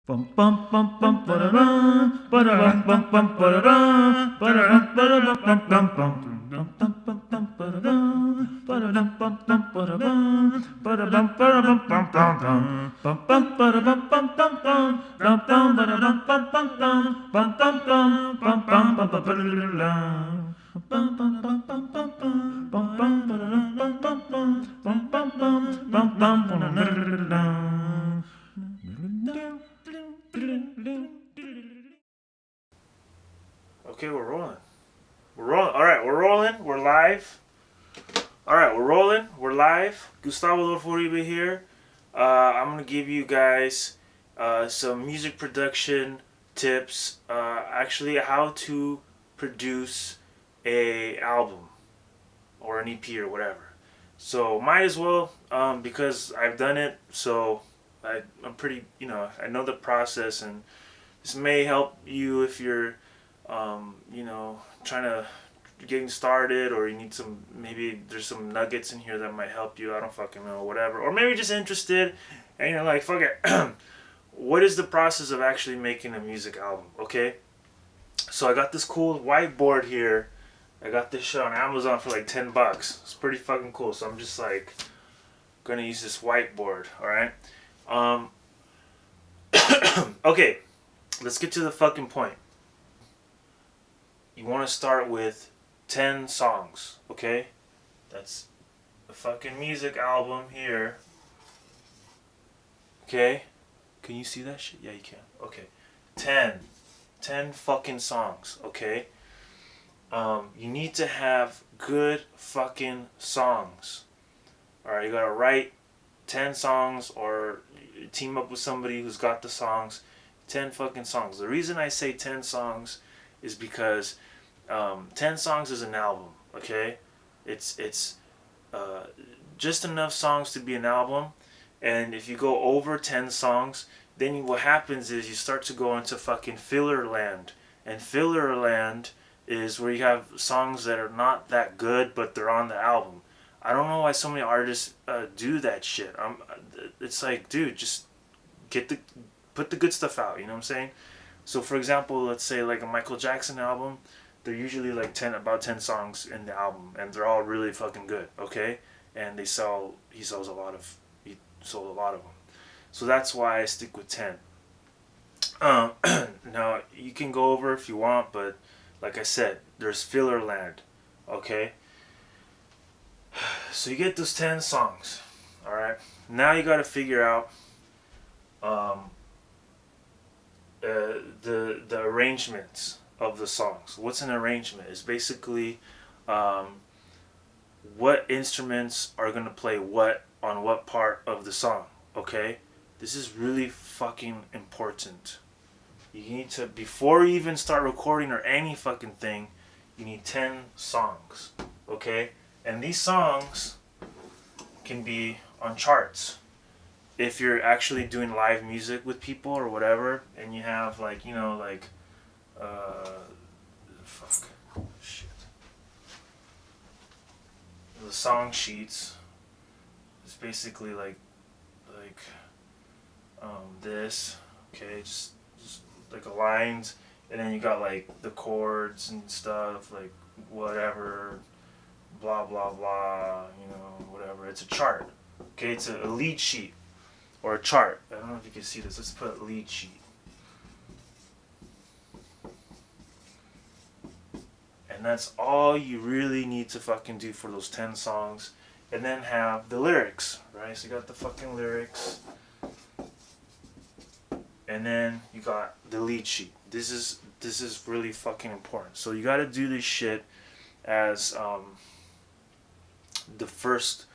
Bum bum bum bum ba-da-dum, ba-da-dum bum bum ba-da-dum, ba-da-dum ba-da-dum bum bum bum dum dum bum bum ba-da-dum, ba-da-dum bum bum ba-da-dum, ba-da-dum ba-da-dum bum bum dum, bum bum ba-da-dum bum bum bum, dum bum ba-da-dum bum bum bum, bum bum bum bum bum bum ba-da-dum. Bum bum bum bum bum bum, bum bum ba-da-dum bum bum bum, bum bum bum bum bum ba-da-dum. Okay, we're rolling. We're rolling. All right, we're rolling. We're live. All right, we're rolling. We're live. Gustavo, Adolfo, Uribe here. I'm gonna give you guys some music production tips. Actually, how to produce a album or an EP or whatever. So might as well because I've done it. So I'm pretty. I know the process, and this may help you if you're trying to getting started, or you need some, maybe there's some nuggets in here that might help you. I don't fucking know, whatever. Or maybe just interested and you're like, fuck it. What is the process of actually making a music album? Okay. So I got this cool whiteboard here. I got this shit on Amazon for like $10. It's pretty fucking cool. So I'm just like gonna use this whiteboard. All right. Um, okay. Let's get to the fucking point. You want to start with 10 songs, okay? That's a fucking music album here. Okay? Can you see that shit? Yeah, you can. Okay. 10. 10 fucking songs, okay? You need to have good fucking songs. Alright, you gotta write 10 songs or team up with somebody who's got the songs. 10 fucking songs. The reason I say 10 songs is because 10 songs is an album, okay? It's just enough songs to be an album, and if you go over 10 songs, then what happens is you start to go into fucking filler land, and filler land is where you have songs that are not that good, but they're on the album. I don't know why so many artists do that shit. It's like, dude, just put the good stuff out, you know what I'm saying? So for example, let's say like a Michael Jackson album, they're usually like about 10 songs in the album, and they're all really fucking good, okay? And he sold a lot of them. So that's why I stick with 10. Now you can go over if you want, but like I said, there's filler land, okay? So you get those 10 songs, all right? Now you got to figure out the arrangements of the songs. What's an arrangement? It's basically what instruments are gonna play what on what part of the song. Okay, this is really fucking important. You need to, before you even start recording or any fucking thing, you need 10 songs. Okay, and these songs can be on charts. If you're actually doing live music with people or whatever, and you have like, fuck, shit, the song sheets, it's basically like this, okay, just like a lines, and then you got like the chords and stuff, like whatever, blah blah blah, whatever. It's a chart, okay, it's a lead sheet. Or a chart. I don't know if you can see this. Let's put a lead sheet. And that's all you really need to fucking do for those 10 songs. And then have the lyrics, right? So you got the fucking lyrics. And then you got the lead sheet. This is really fucking important. So you got to do this shit as the first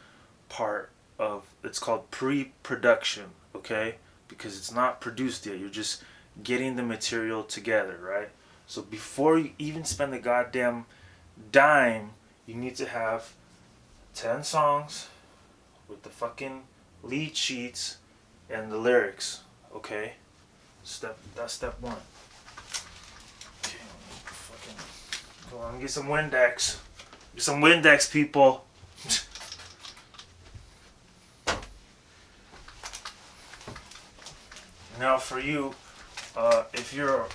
part of, it's called pre-production, okay? Because it's not produced yet. You're just getting the material together, right? So before you even spend the goddamn dime, you need to have 10 songs with the fucking lead sheets and the lyrics, okay? That's step one. Okay, fucking go on, get some Windex. Get some Windex, people. Now for you, if you're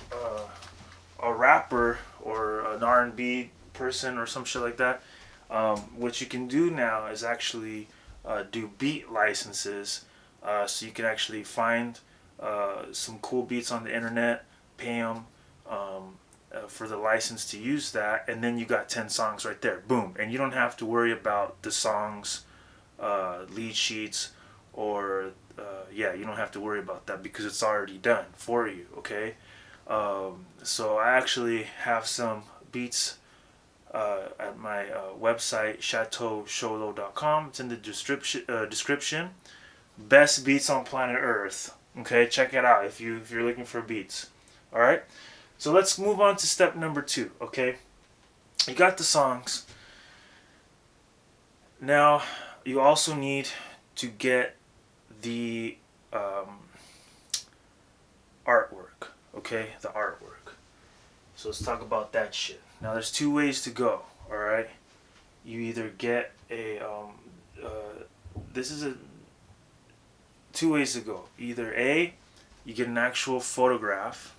a rapper or an R&B person or some shit like that, what you can do now is actually do beat licenses. So you can actually find some cool beats on the internet, pay them for the license to use that, and then you got 10 songs right there. Boom. And you don't have to worry about the songs, lead sheets, or you don't have to worry about that because it's already done for you, okay? So I actually have some beats at my website, chateausholo.com. It's in the description. Best beats on planet Earth. Okay, check it out if you're looking for beats. All right. So let's move on to step number 2. Okay, you got the songs. Now you also need to get the artwork. Okay, the artwork. So let's talk about that shit. Now there's 2 ways to go. All right, you either get a this is a 2 ways to go. Either A, you get an actual photograph,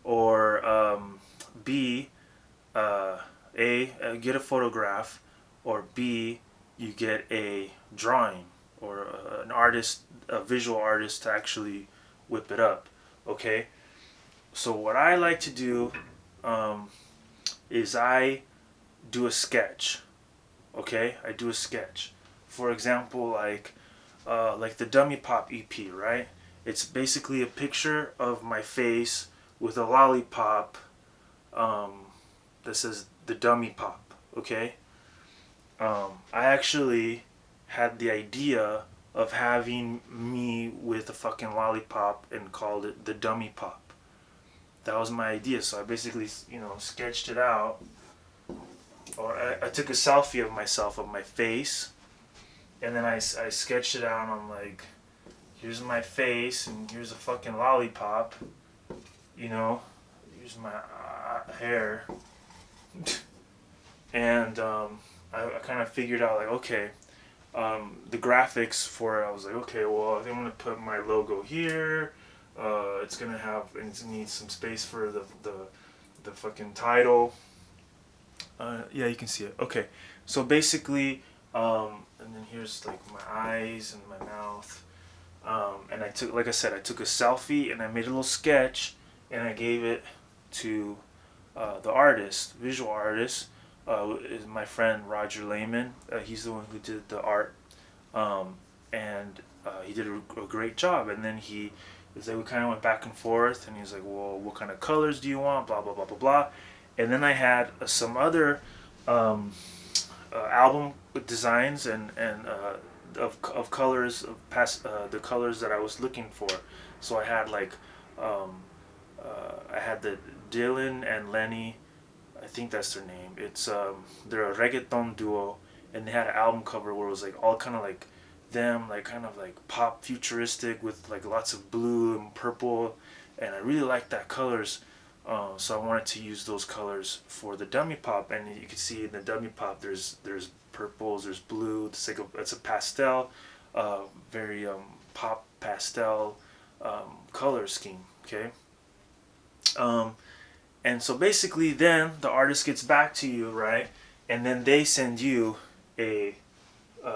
or B, get a photograph, or B, you get a drawing or an artist, a visual artist to actually whip it up. Okay, so what I like to do is I do a sketch. Okay, I do a sketch. For example, like the Dummy Pop EP, right? It's basically a picture of my face with a lollipop that says the Dummy Pop. Okay. I actually had the idea of having me with a fucking lollipop and called it the Dummy Pop. That was my idea. So I basically, sketched it out. Or I took a selfie of myself, of my face, and then I sketched it out. And I'm like, here's my face, and here's a fucking lollipop. Here's my hair. And I kind of figured out, like, okay, the graphics for it, I was like, okay, well, I'm going to put my logo here. It's going to need some space for the fucking title. Yeah, you can see it. Okay, so basically, and then here's like my eyes and my mouth. And I took a selfie and I made a little sketch and I gave it to the artist, visual artist, is my friend Roger Lehman. He's the one who did the art, and he did a great job. And then we kind of went back and forth, and he was like, well, what kind of colors do you want? Blah, blah, blah, blah, blah. And then I had some other album designs and of colors of past the colors that I was looking for. So I had I had the Dylan and Lenny, I think that's their name. It's they're a reggaeton duo, and they had an album cover where it was like all kind of like them, like kind of like pop futuristic with like lots of blue and purple, and I really liked that colors. So I wanted to use those colors for the Dummy Pop, and you can see in the Dummy Pop there's purples, there's blue. It's a pastel, very pop pastel color scheme. Okay. And so basically, then the artist gets back to you, right, and then they send you a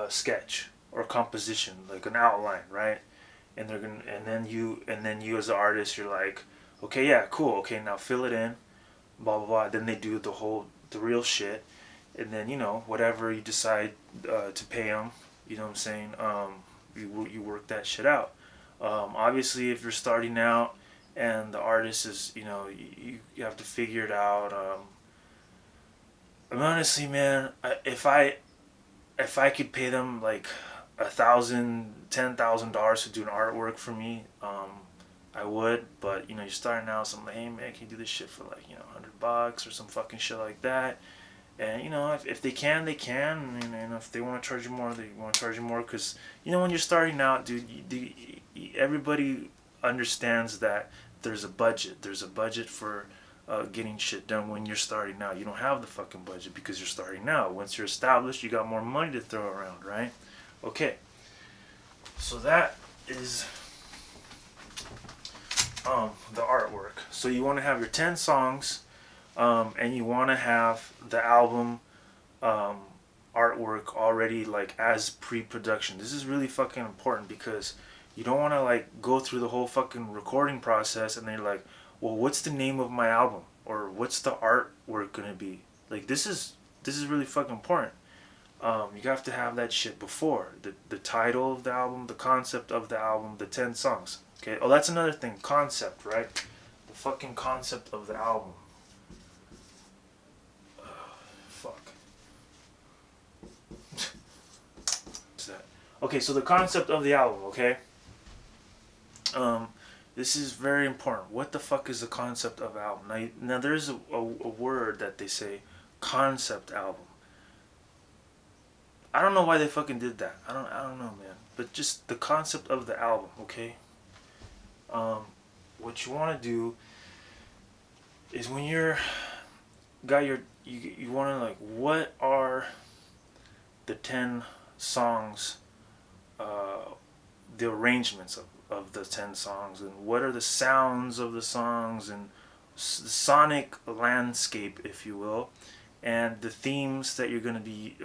sketch or composition, like an outline, right, and then you as the artist, you're like, okay, yeah, cool, okay, now fill it in, blah blah blah. Then they do the real shit, and then whatever you decide to pay them, you know what I'm saying, you work that shit out. Obviously, if you're starting out and the artist is, you have to figure it out. Honestly, man, if I could pay them like $1,000, $10,000 to do an artwork for me, I would. But you're starting out, so I'm like, hey man, can you do this shit for like $100 or some fucking shit like that? And if they can, they can. And if they want to charge you more, they want to charge you more. Because when you're starting out, dude, everybody understands that there's a budget. There's a budget for getting shit done when you're starting out. You don't have the fucking budget because you're starting out. Once you're established, you got more money to throw around, right? Okay. So that is the artwork. So you want to have your 10 songs, and you want to have the album um, artwork already like as pre-production. This is really fucking important because you don't want to like go through the whole fucking recording process and then you're like, well, what's the name of my album or what's the artwork gonna be? Like this is really fucking important. You have to have that shit before the title of the album, the concept of the album, the 10 songs. Okay. Oh, that's another thing. Concept, right? The fucking concept of the album. Fuck. That. Okay, so the concept of the album, okay? This is very important. What the fuck is the concept of album? Now there's a word that they say, concept album. I don't know why they fucking did that. I don't know, man. But just the concept of the album, okay? What you want to do is when you're got your you want to like what are the 10 songs, the arrangements of the 10 songs, and what are the sounds of the songs, and the sonic landscape, if you will, and the themes that you're going to be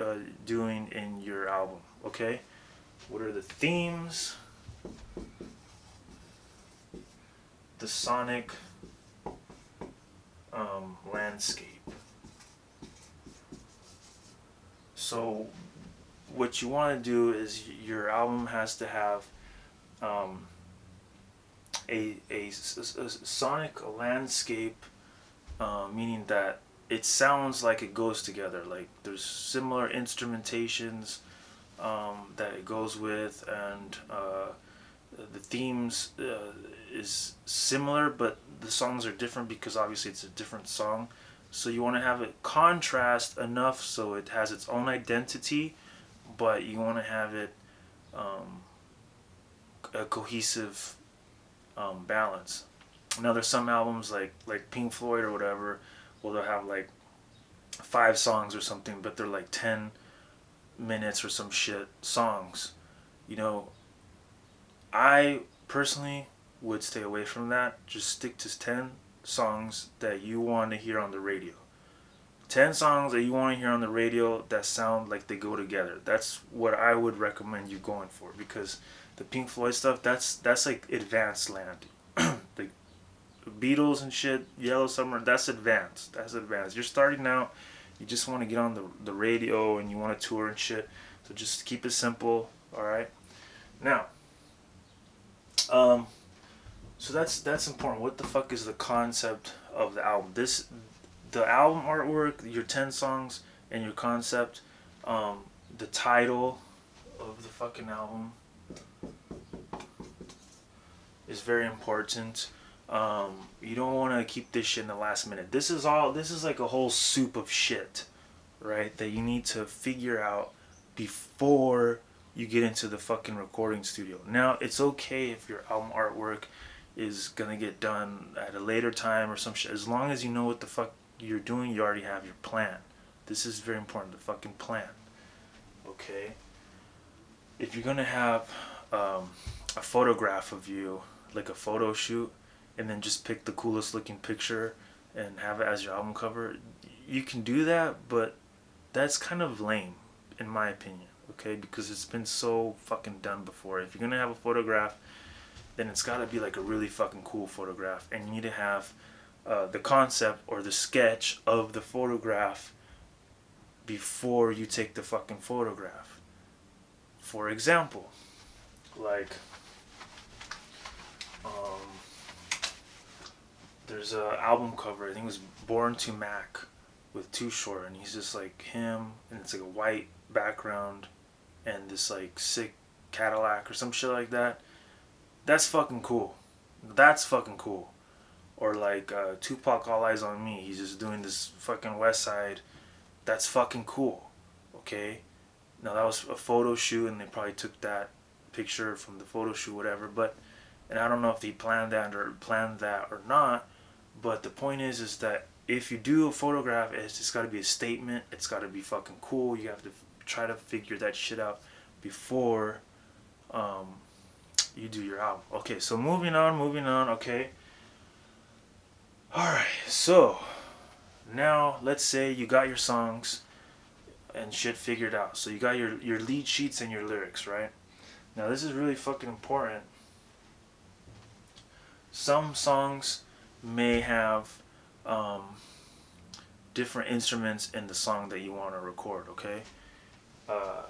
doing in your album, okay? What are the themes, the sonic landscape. So what you want to do is your album has to have a sonic landscape, meaning that it sounds like it goes together. Like there's similar instrumentations that it goes with, and the themes is similar, but the songs are different because obviously it's a different song. So you want to have it contrast enough so it has its own identity, but you want to have it a cohesive balance. Now there's some albums like Pink Floyd or whatever, well they'll have like 5 songs or something, but they're like 10 minutes or some shit songs. You know, I personally would stay away from that. Just stick to 10 songs that you want to hear on the radio. 10 songs that you want to hear on the radio that sound like they go together. That's what I would recommend you going for, because the Pink Floyd stuff, that's like advanced land. The Beatles and shit, Yellow Summer, that's advanced. That's advanced. You're starting out, you just want to get on the radio and you want to tour and shit. So just keep it simple, alright? Now, so that's important. What the fuck is the concept of the album? The album artwork, your 10 songs, and your concept, the title of the fucking album is very important. You don't want to keep this shit in the last minute. This is like a whole soup of shit, right? That you need to figure out before you get into the fucking recording studio. Now, it's okay if your album artwork is gonna get done at a later time or some shit. As long as you know what the fuck you're doing, you already have your plan. This is very important, the fucking plan. Okay? If you're gonna have a photograph of you, like a photo shoot, and then just pick the coolest looking picture and have it as your album cover, you can do that, but that's kind of lame, in my opinion. Okay? Because it's been so fucking done before. If you're gonna have a photograph, then it's gotta be like a really fucking cool photograph, and you need to have the concept or the sketch of the photograph before you take the fucking photograph. For example, like there's a album cover, I think it was Born to Mac with Too Short, and he's just like him, and it's like a white background and this like sick Cadillac or some shit like that. That's fucking cool. That's fucking cool. Or like Tupac, All Eyes on Me. He's just doing this fucking West Side. That's fucking cool. Okay? Now that was a photo shoot, and they probably took that picture from the photo shoot, whatever. But, and I don't know if he planned that or not. But the point is that if you do a photograph, it's just got to be a statement. It's got to be fucking cool. You have to try to figure that shit out before you do your album. Okay, so moving on, okay. Alright, so now let's say you got your songs and shit figured out. So you got your lead sheets and your lyrics, right? Now this is really fucking important. Some songs may have different instruments in the song that you want to record, okay? Uh,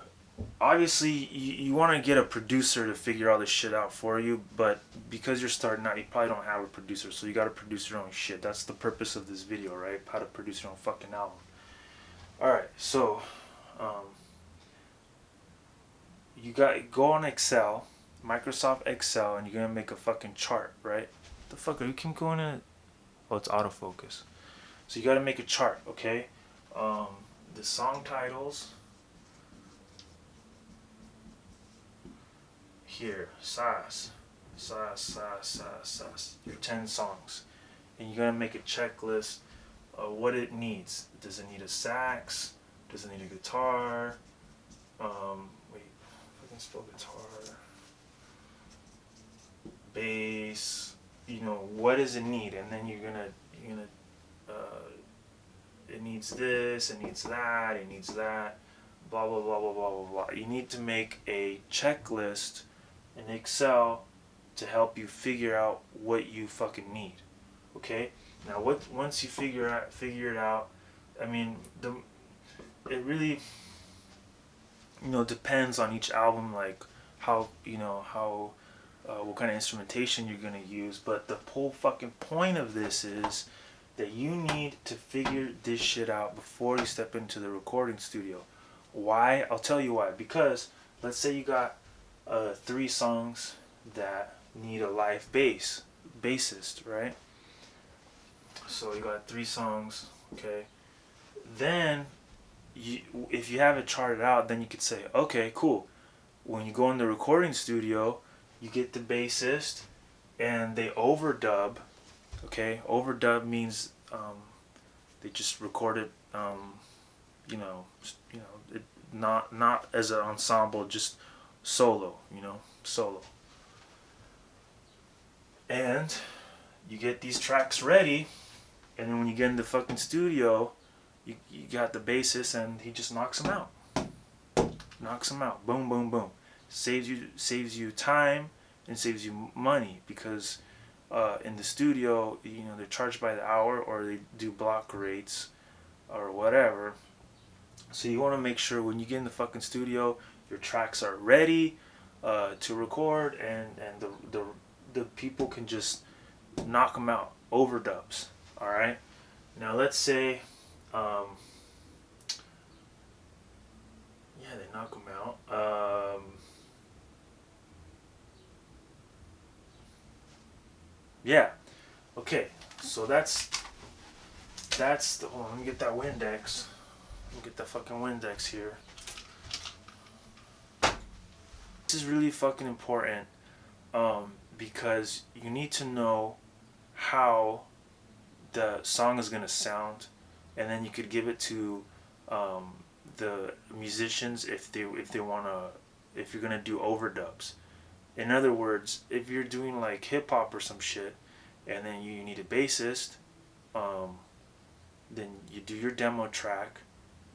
Obviously, you want to get a producer to figure all this shit out for you, but because you're starting out, you probably don't have a producer, so you gotta produce your own shit. That's the purpose of this video, right? How to produce your own fucking album. Alright, so, you got go on Excel, Microsoft Excel, and you're gonna make a fucking chart, right? The fuck are you keep going in? Oh, it's autofocus. So you gotta make a chart, okay? The song titles here, SAS, your 10 songs, and you're gonna make a checklist of what it needs. Does it need a sax? Does it need a guitar? Wait, if I can spell guitar, bass. You know, what does it need? And then you're gonna it needs this, it needs that, it needs that, blah blah blah blah blah blah blah. You need to make a checklist in Excel to help you figure out what you fucking need. Okay? Now once you figure it out, I mean it really depends on each album, like how what kind of instrumentation you're gonna use, but the whole fucking point of this is that you need to figure this shit out before you step into the recording studio. Why? I'll tell you why. Because let's say you got 3 songs that need a live bassist, right? So you got 3 songs, okay? Then if you have it charted out, then you could say, okay, cool. When you go in the recording studio, you get the bassist and they overdub. Okay, overdub means they just record it, not as an ensemble, just solo, solo. And you get these tracks ready, and then when you get in the fucking studio, you got the bassist, and he just knocks them out. Boom, boom, boom. Saves you time and saves you money, because in the studio, they're charged by the hour, or they do block rates or whatever. So you want to make sure when you get in the fucking studio, your tracks are ready to record, and the people can just knock them out, overdubs. All right. Now let's say, they knock them out. Yeah. Okay. So that's the. Hold on, let me get that Windex. Let me get that fucking Windex here. This is really fucking important, because you need to know how the song is gonna sound, and then you could give it to the musicians if you're gonna do overdubs. In other words, if you're doing like hip hop or some shit, and then you need a bassist, then you do your demo track.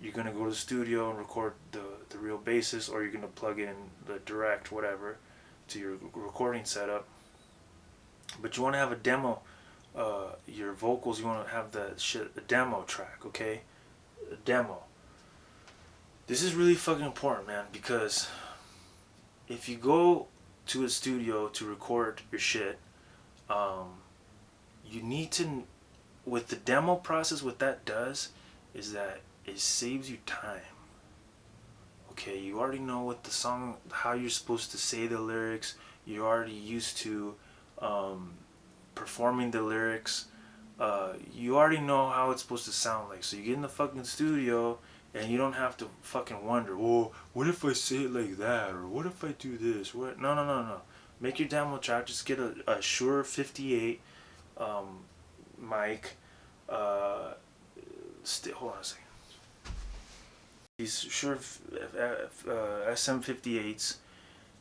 You're gonna go to the studio and record the real bassist, or you're gonna plug in the direct whatever to your recording setup. But you want to have a demo. Your vocals, you want to have a demo track, okay? A demo. This is really fucking important, man, because if you go to a studio to record your shit, you need to, with the demo process, what that does is that it saves you time. Okay, you already know what the song, how you're supposed to say the lyrics. You're already used to performing the lyrics. You already know how it's supposed to sound like. So you get in the fucking studio, and you don't have to fucking wonder, oh, what if I say it like that, or what if I do this? What? No. Make your demo track. Just get a Shure 58 mic. Hold on a second. These Shure SM58s,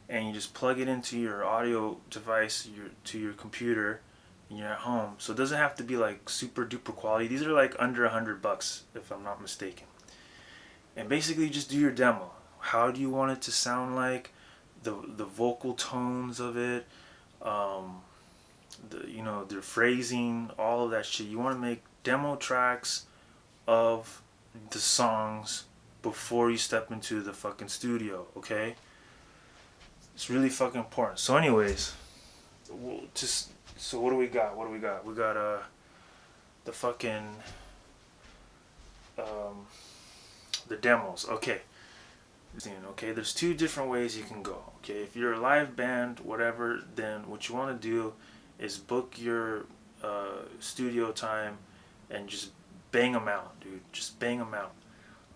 and you just plug it into your audio device, to your computer, and you're at home. So it doesn't have to be like super duper quality. These are like under $100 if I'm not mistaken. And basically just do your demo. How do you want it to sound like? The vocal tones of it, the phrasing, all of that shit. You want to make demo tracks of the songs before you step into the fucking studio, okay? It's really fucking important. So anyways, so what do we got? We got the fucking um the demos. Okay. Okay, there's two different ways you can go. Okay, if you're a live band, whatever, then what you want to do is book your studio time and just bang them out, dude. Just bang them out.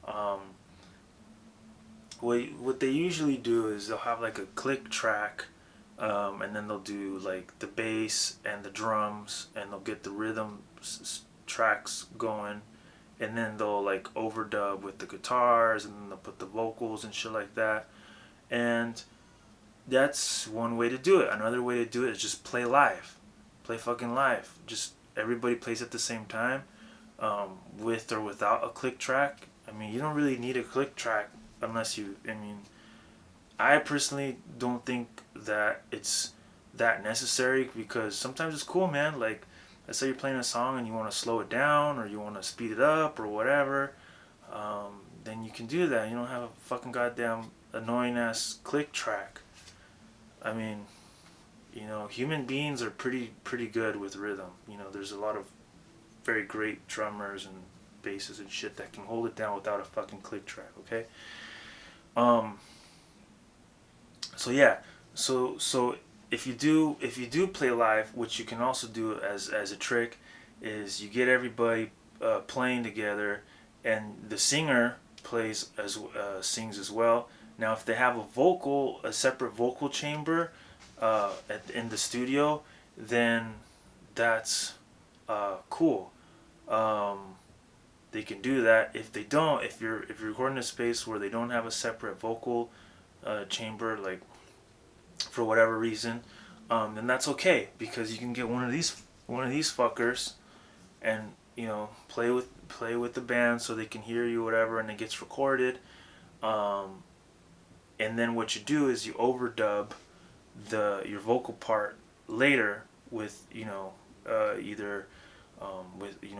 Um, what they usually do is they'll have like a click track, and then they'll do like the bass and the drums, and they'll get the rhythm tracks going, and then they'll like overdub with the guitars, and then they'll put the vocals and shit like that. And that's one way to do it. Another way to do it is just play live. Play fucking live. Just everybody plays at the same time, with or without a click track. I mean, you don't really need a click track unless you, I mean, I personally don't think that it's that necessary, because sometimes it's cool, man. Like, let's say you're playing a song and you want to slow it down or you want to speed it up or whatever, then you can do that. You don't have a fucking goddamn annoying ass click track. I mean, human beings are pretty good with rhythm. There's a lot of very great drummers and basses and shit that can hold it down without a fucking click track. Okay. So yeah. So if you do play live, which you can also do as a trick, is you get everybody playing together, and the singer sings as well. Now, if they have a separate vocal chamber in the studio, then that's cool. They can do that. If they don't, if you're recording a space where they don't have a separate vocal chamber, like for whatever reason, then that's okay, because you can get one of these fuckers and play with the band so they can hear you, whatever, and it gets recorded. And then what you do is you overdub your vocal part later with either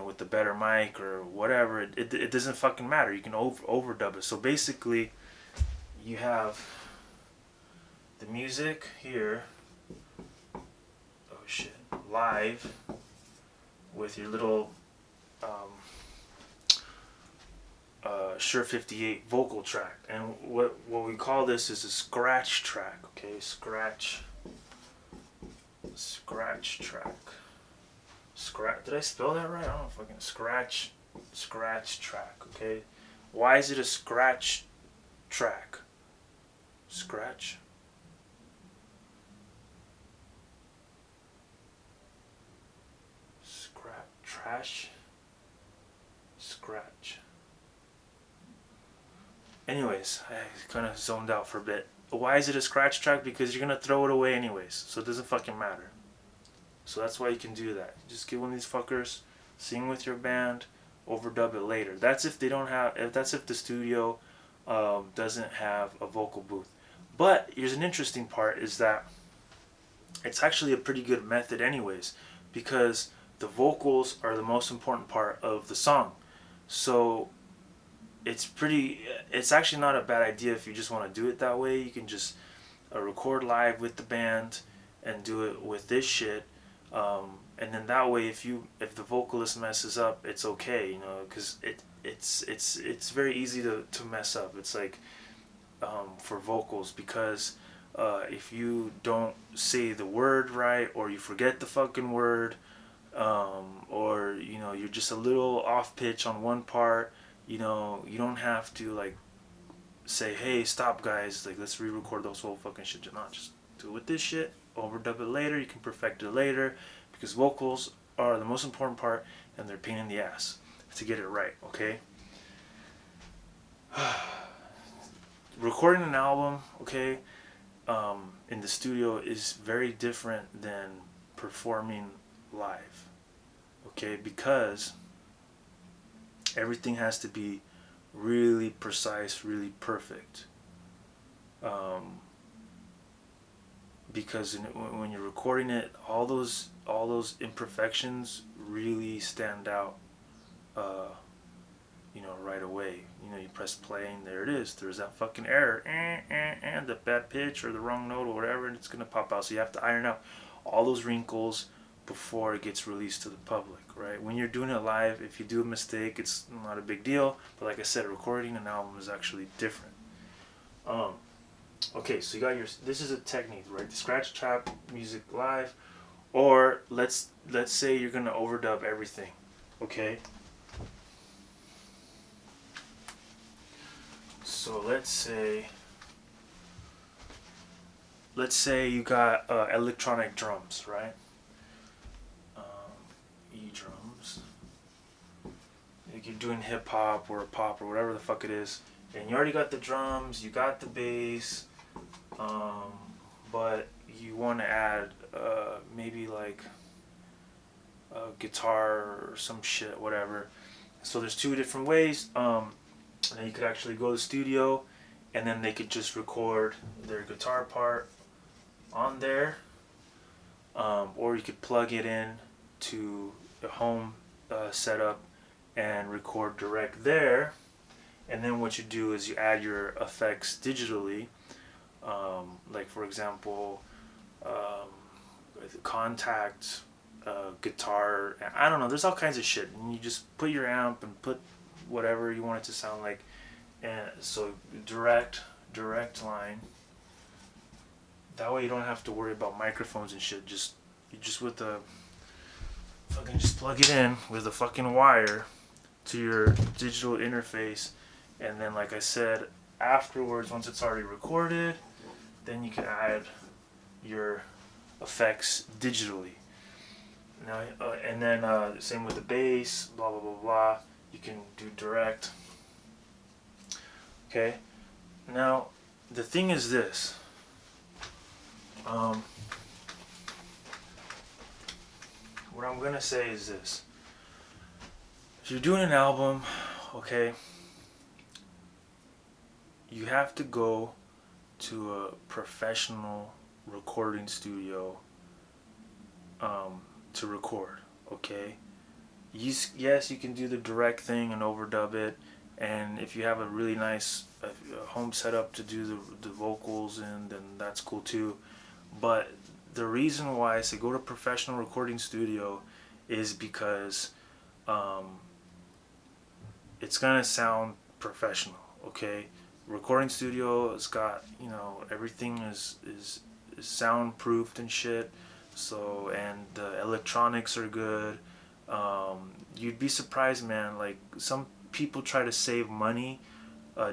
with the better mic or whatever. It doesn't fucking matter. You can overdub it. So basically, you have the music here. Oh shit! Live with your little Shure 58 vocal track, and what we call this is a scratch track. Okay, scratch track. Did I spell that right? I don't know. Fucking scratch track. Okay, why is it a scratch track? Scratch. Trash. Scratch. Anyways, I kind of zoned out for a bit. Why is it a scratch track? Because you're gonna throw it away anyways, so it doesn't fucking matter. So that's why you can do that. Just get one of these fuckers, sing with your band, overdub it later. That's if the studio doesn't have a vocal booth. But here's an interesting part, is that it's actually a pretty good method anyways, because the vocals are the most important part of the song. So it's actually not a bad idea if you just want to do it that way. You can just record live with the band and do it with this shit, and then that way if the vocalist messes up, it's okay, because it's very easy to mess up. It's like for vocals, because if you don't say the word right, or you forget the fucking word, or you're just a little off pitch on one part, you don't have to like say, hey, stop guys, like let's re-record those whole fucking shit. Just do it with this shit, overdub it later. You can perfect it later, because vocals are the most important part, and they're a pain in the ass to get it right. Okay. Recording an album, okay, in the studio is very different than performing live. Okay, because everything has to be really precise, really perfect. Because when you're recording it, all those imperfections really stand out. Right away. You press play and there it is. There's that fucking error, and the bad pitch or the wrong note or whatever, and it's gonna pop out. So you have to iron out all those wrinkles before it gets released to the public, right? When you're doing it live, if you do a mistake, it's not a big deal. But like I said, recording an album is actually different. Okay, so you got your. This is a technique, right? The scratch trap music live, or let's say you're gonna overdub everything, okay? So let's say you got electronic drums, right? E drums. Like you're doing hip hop or pop or whatever the fuck it is, and you already got the drums, you got the bass, but you want to add maybe like a guitar or some shit, whatever. So there's two different ways. And then you could actually go to the studio, and then they could just record their guitar part on there, or you could plug it in to a home setup and record direct there. And then what you do is you add your effects digitally, like for example, contact, guitar. I don't know. There's all kinds of shit, and you just put your amp and put whatever you want it to sound like, and so direct line. That way you don't have to worry about microphones and shit. You just with the fucking just plug it in with a fucking wire to your digital interface, and then like I said, afterwards once it's already recorded, then you can add your effects digitally. Now and then same with the bass, blah blah blah blah. You can do direct. Okay. Now, the thing is this. What I'm gonna say is this. If you're doing an album, okay, you have to go to a professional recording studio to record. Okay. Yes, you can do the direct thing and overdub it, and if you have a really nice home setup to do the vocals in, then that's cool too. But the reason why I say go to a professional recording studio is because it's gonna sound professional. Okay, recording studio has got everything is soundproofed and shit. So and the electronics are good. You'd be surprised, man. Like some people try to save money,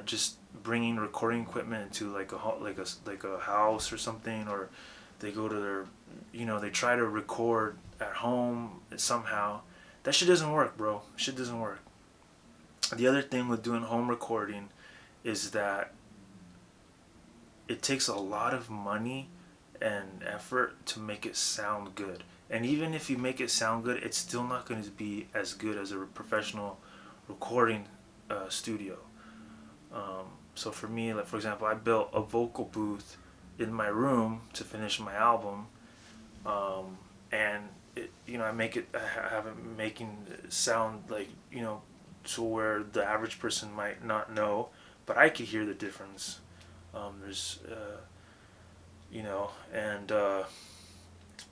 just bringing recording equipment into like a house or something, or they go to their, they try to record at home somehow. That shit doesn't work, bro. Shit doesn't work. The other thing with doing home recording is that it takes a lot of money and effort to make it sound good. And even if you make it sound good, it's still not going to be as good as a professional recording studio. So for me, like for example, I built a vocal booth in my room to finish my album, and I have it making it sound like to where the average person might not know, but I could hear the difference. There's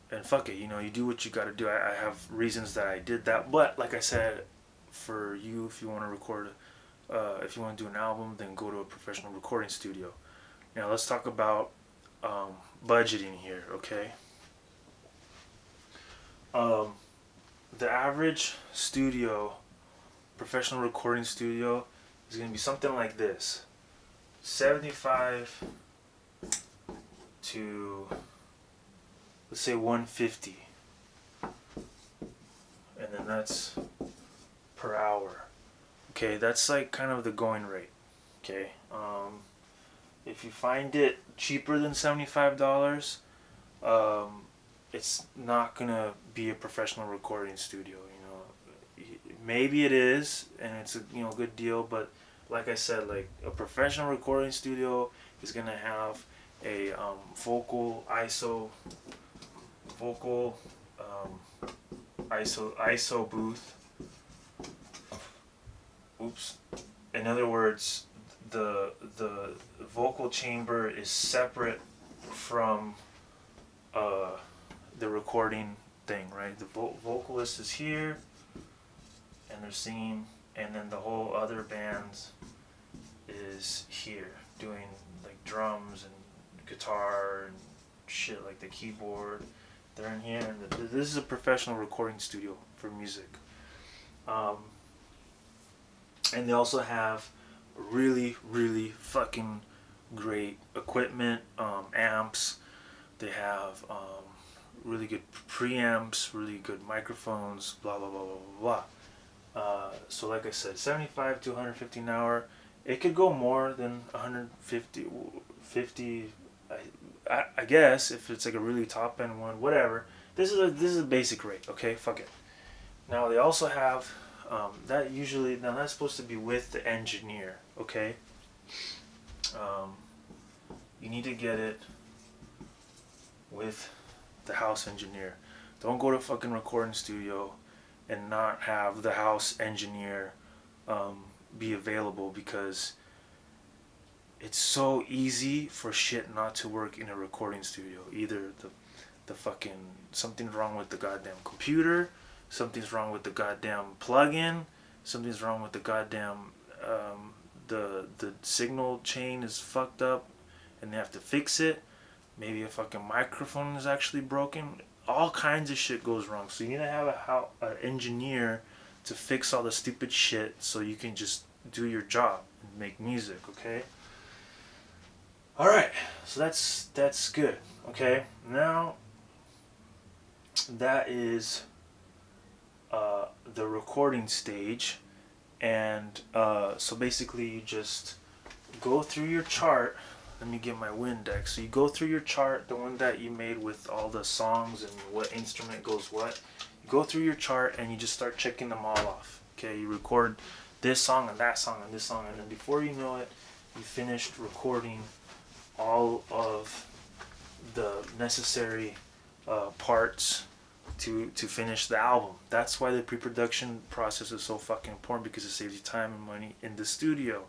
and fuck it, you do what you got to do. I have reasons that I did that, but like I said, for you, if you want to record, if you want to do an album, then go to a professional recording studio. Now let's talk about budgeting here, okay? The average studio, professional recording studio, is going to be something like this: 75 to, let's say, 150, and then that's per hour. Okay, that's like kind of the going rate. Okay, if you find it cheaper than $75, it's not gonna be a professional recording studio. Maybe it is, and it's a good deal, but like I said, like a professional recording studio is gonna have a vocal um, ISO booth. Oops. In other words, the vocal chamber is separate from uh, the recording thing, right? The vocalist is here, and they're singing, and then the whole other bands is here doing like drums and guitar and shit, like the keyboard. They're in here, and this is a professional recording studio for music. And they also have really, really fucking great equipment, amps. They have really good preamps, really good microphones, blah blah blah blah blah blah. So like I said, 75 to 150 an hour. It could go more than 150, 50. I guess if it's like a really top end one, whatever. This is a basic rate. Okay, fuck it. Now they also have that's supposed to be with the engineer. Okay. You need to get it with the house engineer. Don't go to fucking recording studio and not have the house engineer be available, because it's so easy for shit not to work in a recording studio. Either the fucking something's wrong with the goddamn computer, something's wrong with the goddamn plug-in, something's wrong with the goddamn the signal chain is fucked up and they have to fix it. Maybe a fucking microphone is actually broken. All kinds of shit goes wrong. So you need to have an engineer to fix all the stupid shit so you can just do your job and make music, okay? Alright, so that's good, okay? Now, that is the recording stage. And so basically you just go through your chart. Let me get my Windex. So you go through your chart, the one that you made with all the songs and what instrument goes what. You go through your chart and you just start checking them all off. Okay, you record this song and that song and this song, and then before you know it, you finished recording all of the necessary parts to finish the album. That's why the pre-production process is so fucking important, because it saves you time and money in the studio.